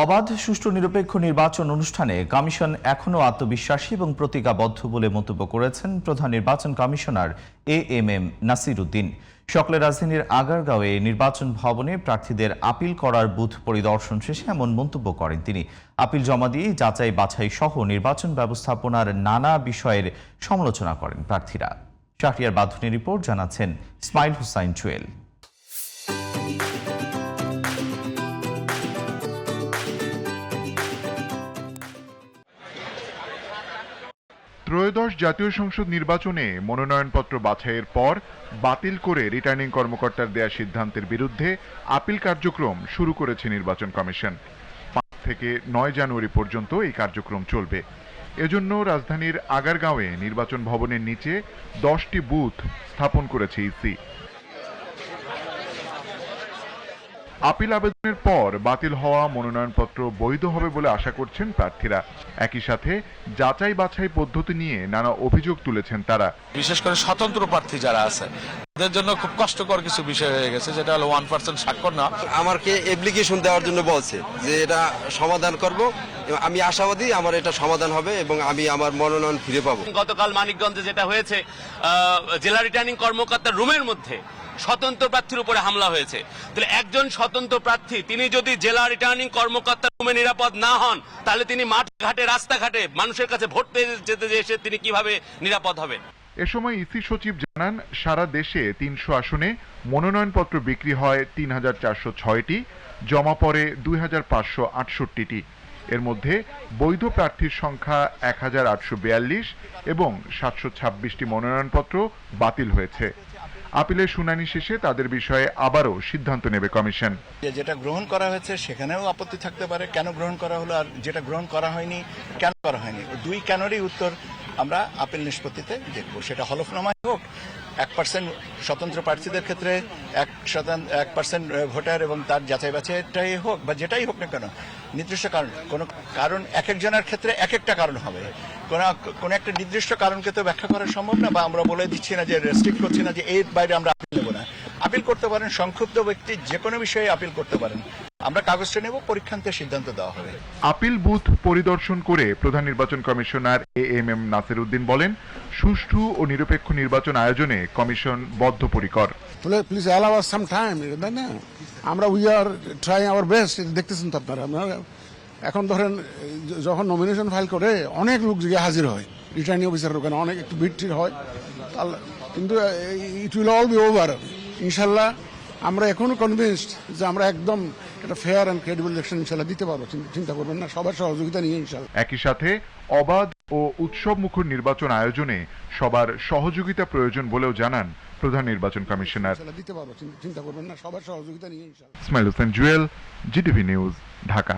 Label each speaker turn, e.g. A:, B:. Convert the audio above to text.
A: অবাধ, সুষ্ঠু, নিরপেক্ষ নির্বাচন অনুষ্ঠানে কমিশন এখনও আত্মবিশ্বাসী এবং প্রতিজ্ঞাবদ্ধ বলে মন্তব্য করেছেন প্রধান নির্বাচন কমিশনার এএমএম নাসির উদ্দিন। সকালে রাজধানীর আগারগাঁওয়ে নির্বাচন ভবনে প্রার্থীদের আপিল করার বুথ পরিদর্শন শেষে এমন মন্তব্য করেন তিনি। আপিল জমা দিয়ে যাচাই বাছাই সহ নির্বাচন ব্যবস্থাপনার নানা বিষয়ের সমালোচনা করেন প্রার্থীরা। শাহরিয়ার বাঁধনের রিপোর্ট, জানাচ্ছেন ইসমাইল হুসাইন জুয়েল।
B: ত্রয়োদশ জাতীয় সংসদ নির্বাচনে মনোনয়নপত্র বাছাইয়ের পর বাতিল করে রিটার্নিং কর্মকর্তার দেয়া সিদ্ধান্তের বিরুদ্ধে আপিল কার্যক্রম শুরু করেছে নির্বাচন কমিশন। 5 থেকে 9 জানুয়ারি পর্যন্ত এই কার্যক্রম চলবে। এজন্য রাজধানীর আগারগাঁওয়ে নির্বাচন ভবনের নিচে 10টি বুথ স্থাপন করেছে ইসি। আপিল আবেদনের পর বাতিল হওয়া মনোনয়নপত্র বৈধ হবে বলে আশা করছেন প্রার্থীরা। একই সাথে যাচাই বাছাই পদ্ধতি নিয়ে নানা অভিযোগ তুলেছেন তারা।
C: বিশেষ করে স্বতন্ত্র প্রার্থী যারা আছে তাদের জন্য খুব কষ্টকর কিছু বিষয় হয়ে গেছে, যেটা হলো 1% স্বাক্ষর না।
D: আমাকে অ্যাপ্লিকেশন দেওয়ার জন্য বলছে যে এটা সমাধান করব। আমি আশাবাদী আমার এটা সমাধান হবে এবং আমি আমার মনোনয়ন ফিরে পাবো।
E: গতকাল মানিকগঞ্জে যেটা হয়েছে, জেলা রিটার্নিং কর্মকর্তার রুমের মধ্যে স্বতন্ত্র প্রার্থীর উপরে হামলা হয়েছে। তাহলে একজন স্বতন্ত্র প্রার্থী তিনি যদি জেলা রিটার্নিং কর্মকর্তার রুমে নিরাপদ না হন, তাহলে তিনি মাঠ ঘাটে, রাস্তাঘাটে মানুষের কাছে ভোট যেতে এসে তিনি কিভাবে নিরাপদ হবেন?
B: এ সময় ইসি সচিব জানান, সারা দেশে 300 আসনে মনোনয়নপত্র বিক্রি হয় 3406টি, জমা পড়ে 2568টি। এর মধ্যে বৈধ প্রার্থীর সংখ্যা 1842 এবং 726টি মনোনয়নপত্র বাতিল হয়েছে। আপিলের শুনানি শেষে তাদের বিষয়ে আবারও সিদ্ধান্ত নেবে কমিশন।
F: যেটা গ্রহণ করা হয়েছে সেখানেও আপত্তি থাকতে পারে, কেন গ্রহণ করা হলো, আর যেটা গ্রহণ করা হয়নি কেন করা হয়নি, দুই কেনরই উত্তর আমরা আপিল নিষ্পত্তিতে দেখব। সেটা হলফনামায় হোক, 1% স্বতন্ত্র প্রার্থীদের ক্ষেত্রে 1% ভোটার এবং তার যাচাই বাছাইটাই হোক, বা যেটাই হোক না কেন, নির্দিষ্ট কারণ এক একজনের ক্ষেত্রে এক একটা কারণ হবে। কোন একটা নির্দিষ্ট কারণকে তো ব্যাখ্যা করা সম্ভব না, বা আমরা বলে দিচ্ছি না যে রেস্ট্রিক্ট করছি না যে এর বাইরে আমরা আপিল নেব না। আপিল করতে পারেন সংক্ষুব্ধ ব্যক্তি, যে কোনো বিষয়ে আপিল করতে পারেন। আমরা কাগজটা নেব, পরীক্ষান্তে সিদ্ধান্ত দেওয়া হবে।
B: আপিল বুথ পরিদর্শন করে প্রধান নির্বাচন কমিশনার এএমএম নাসির উদ্দিন বলেন, সুষ্ঠু ও নিরপেক্ষ নির্বাচন আয়োজনে কমিশন বদ্ধপরিকর।
G: Please allow us some time, তাই না? আমরা we are trying our best. দেখতেছেন তো আপনারা। এখন ধরেন যখন নমিনেশন ফাইল করে অনেক লোক গিয়ে হাজির হয়, রিটার্নিং অফিসারের ওখানে অনেক একটু ভিড় হয়, কিন্তু it will all be over ইনশাল্লাহ। আমরা এখনো কনভিন্সড যে আমরা একদম একটা ফেয়ার অ্যান্ড ক্রেডিবল ইলেকশন ইনশাল্লাহ দিতে পারবো। চিন্তা করবেন না, সবার সহযোগিতা নিয়ে ইনশাল্লাহ।
B: একই সাথে অবাধ ও উৎসবমুখর নির্বাচন আয়োজনে সবার সহযোগিতা প্রয়োজন বলেও জানান প্রধান নির্বাচন কমিশনার।
G: দিতে পারবো, চিন্তা করবেন না, সবার সহযোগিতা নিয়ে ইনশাল্লাহ।
B: Ismail Hossain Jewel, GTV news, Dhaka.